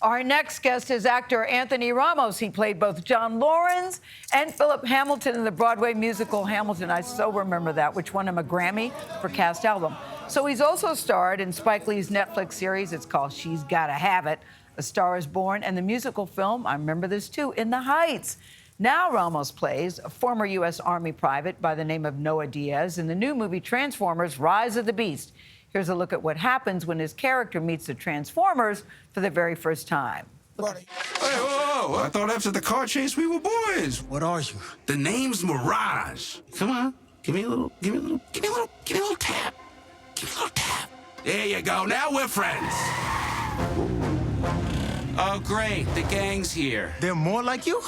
Our next guest is actor Anthony Ramos. He played both John Laurens and Philip Hamilton in the Broadway musical Hamilton. I so remember that, which won him a Grammy for Cast Album. So he's also starred in Spike Lee's Netflix series. It's called She's Gotta Have It, A Star is Born, and the musical film, I remember this too, In the Heights. Now Ramos plays a former U.S. Army private by the name of Noah Diaz in the new movie Transformers: Rise of the Beast. Here's a look at what happens when his character meets the Transformers for the very first time. Buddy. Hey, whoa, I thought after the car chase we were boys. What are you? The name's Mirage. Come on, give me a little tap. Give me a little tap. There you go, now we're friends. Oh, great, the gang's here. They're more like you?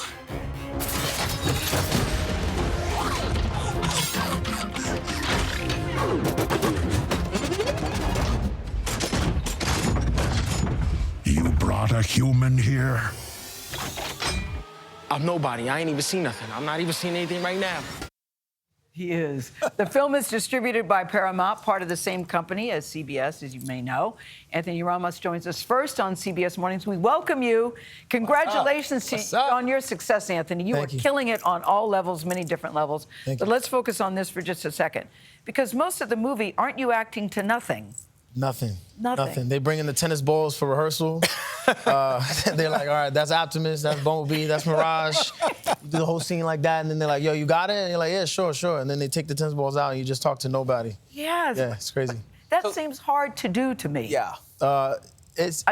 You brought a human here? I'm nobody. I ain't even seen nothing. I'm not even seeing anything right now. He is. The film is distributed by Paramount, part of the same company as CBS, as you may know. Anthony Ramos joins us first on CBS Mornings. We welcome you. Congratulations on your success, Anthony. You are killing it on all levels, many different levels. But let's focus on this for just a second. Because most of the movie, aren't you acting to nothing? Nothing. Nothing. They bring in the tennis balls for rehearsal. They're like, all right, that's Optimus, that's Bumblebee, that's Mirage. You do the whole scene like that, and then they're like, yo, you got it? And you're like, yeah, sure. And then they take the tennis balls out, and you just talk to nobody. Yes. Yeah, it's crazy. That seems hard to do to me. Yeah. I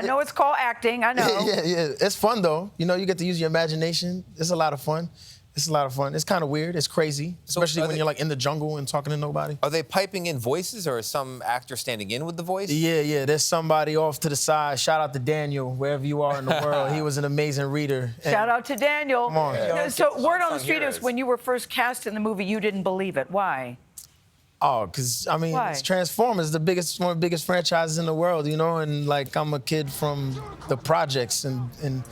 know it's called acting, I know. Yeah. It's fun, though. You know, you get to use your imagination. It's a lot of fun. It's kind of weird. It's crazy, especially when you're like in the jungle and talking to nobody. Are they piping in voices, or is some actor standing in with the voice? Yeah. There's somebody off to the side. Shout out to Daniel, wherever you are in the world. He was an amazing reader. Shout out to Daniel. Come on. Yeah. So word on the street is when you were first cast in the movie, you didn't believe it. Why? Oh, because, I mean, Why? it's Transformers, one of the biggest franchises in the world, you know? And, like, I'm a kid from the projects in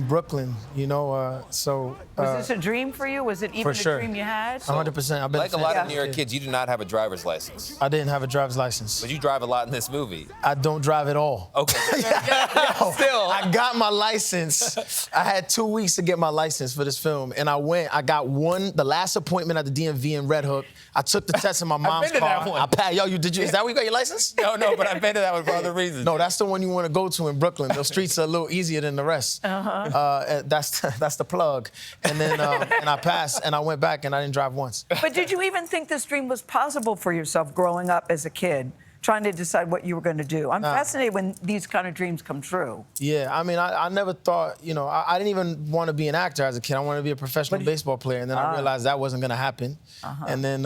Brooklyn, you know, Was this a dream for you? Was it even a dream you had? 100%. I've been Like a lot of New York kids, you do not have a driver's license. I didn't have a driver's license. But you drive a lot in this movie. I don't drive at all. Okay. Still. I got my license. I had 2 weeks to get my license for this film, and I got the last appointment at the DMV in Red Hook. I took the test in my mom's been to car. that one. I passed. Yo, is that where you got your license? No, but I've been to that one for other reasons. No, that's the one you want to go to in Brooklyn. Those streets are a little easier than the rest. That's the plug. And then and I passed, and I went back, and I didn't drive once. But did you even think this dream was possible for yourself growing up as a kid, trying to decide what you were going to do? I'm fascinated when these kind of dreams come true. Yeah, I mean, I never thought, you know, I didn't even want to be an actor as a kid. I wanted to be a professional baseball player, and then I realized that wasn't going to happen. And then,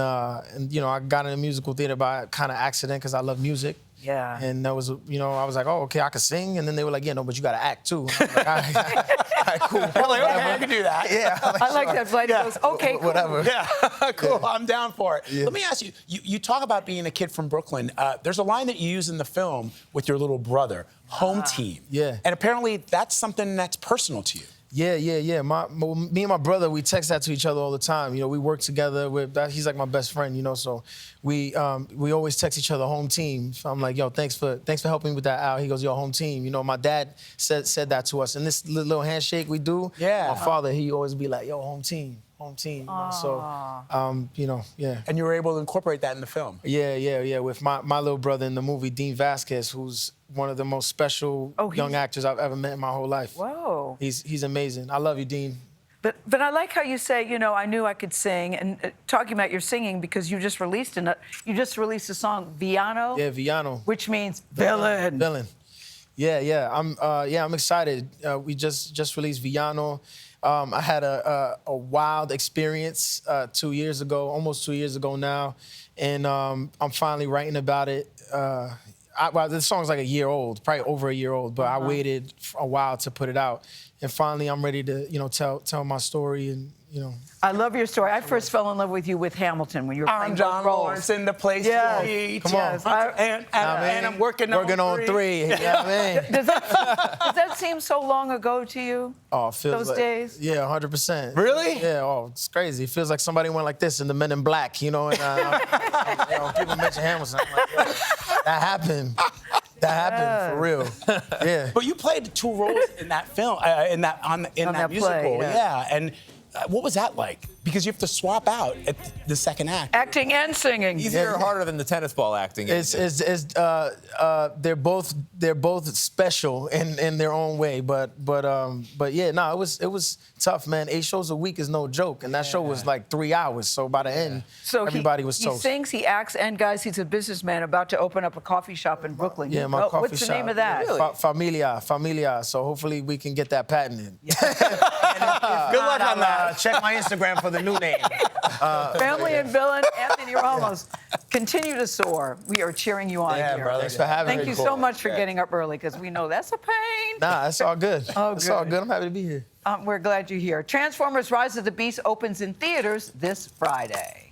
you know, I got into musical theater by kind of accident because I love music. Yeah. And that was, you know, I was like, oh, okay, I can sing. And then they were like, yeah, no, but you got to act, too. And I was like, all right, cool. I'm like, okay, I can do that. Yeah. I like that flight. It goes, okay, cool. Whatever. Yeah, cool. Yeah. I'm down for it. Yeah. Let me ask you, you talk about being a kid from Brooklyn. There's a line that you use in the film with your little brother, home team. Yeah. And apparently that's something that's personal to you. Yeah. Me and my brother, we text that to each other all the time. You know, we work together. He's like my best friend, you know, so we always text each other home team. So I'm like, yo, thanks for helping me with that, Al. He goes, yo, home team. You know, my dad said that to us. And this little handshake we do, my father, he always be like, yo, home team. You know? So, you know, yeah. And you were able to incorporate that in the film. Yeah. With my little brother in the movie, Dean Vasquez, who's one of the most special young actors I've ever met in my whole life. Whoa. He's amazing. I love you, Dean. But I like how you say, you know, I knew I could sing, and talking about your singing because you just released a song, Villano. Yeah, Villano. Which means villain. Villain. Yeah. I'm excited. We just released Villano. I had a wild experience 2 years ago, almost 2 years ago now, and I'm finally writing about it. Well, the song's like a year old, probably over a year old, but I waited a while to put it out, and finally I'm ready to, you know, tell my story and, you know. I love your story. I first fell in love with you with Hamilton when you were playing I'm John both roles. Lawrence in the place Yes. to be. Come on. And I'm working on three. You know what I mean? Does that seem so long ago to you? Oh, it feels those like, days? Yeah, 100%. Really? Yeah, oh, it's crazy. It feels like somebody went like this in the Men in Black, you know, and you know, people mention Hamilton. I'm like, yo, that happened. That happened for real. Yeah. But you played 2 roles in that film, in that that musical. play, yeah. And what was that like? Because you have to swap out at the second act. Acting and singing. Easier or harder than the tennis ball acting? They're both special in their own way, but yeah, no, it was tough, man. 8 shows a week is no joke, and that show was like 3 hours. So by the end, everybody was toast. He sings, he acts, and guys, he's a businessman about to open up a coffee shop in Brooklyn. Yeah, my coffee shop. What's the name of that? Really? Familia. So hopefully we can get that patented. Good luck on that. Check my Instagram for the new name. Family and villain, Anthony Ramos. Continue to soar. We are cheering you on here. brother. Thanks for having me. Thank you so much for getting up early, because we know that's a pain. Nah, it's all good. Oh, it's all good. good. I'm happy to be here. We're glad you're here. Transformers: Rise of the Beast opens in theaters this Friday.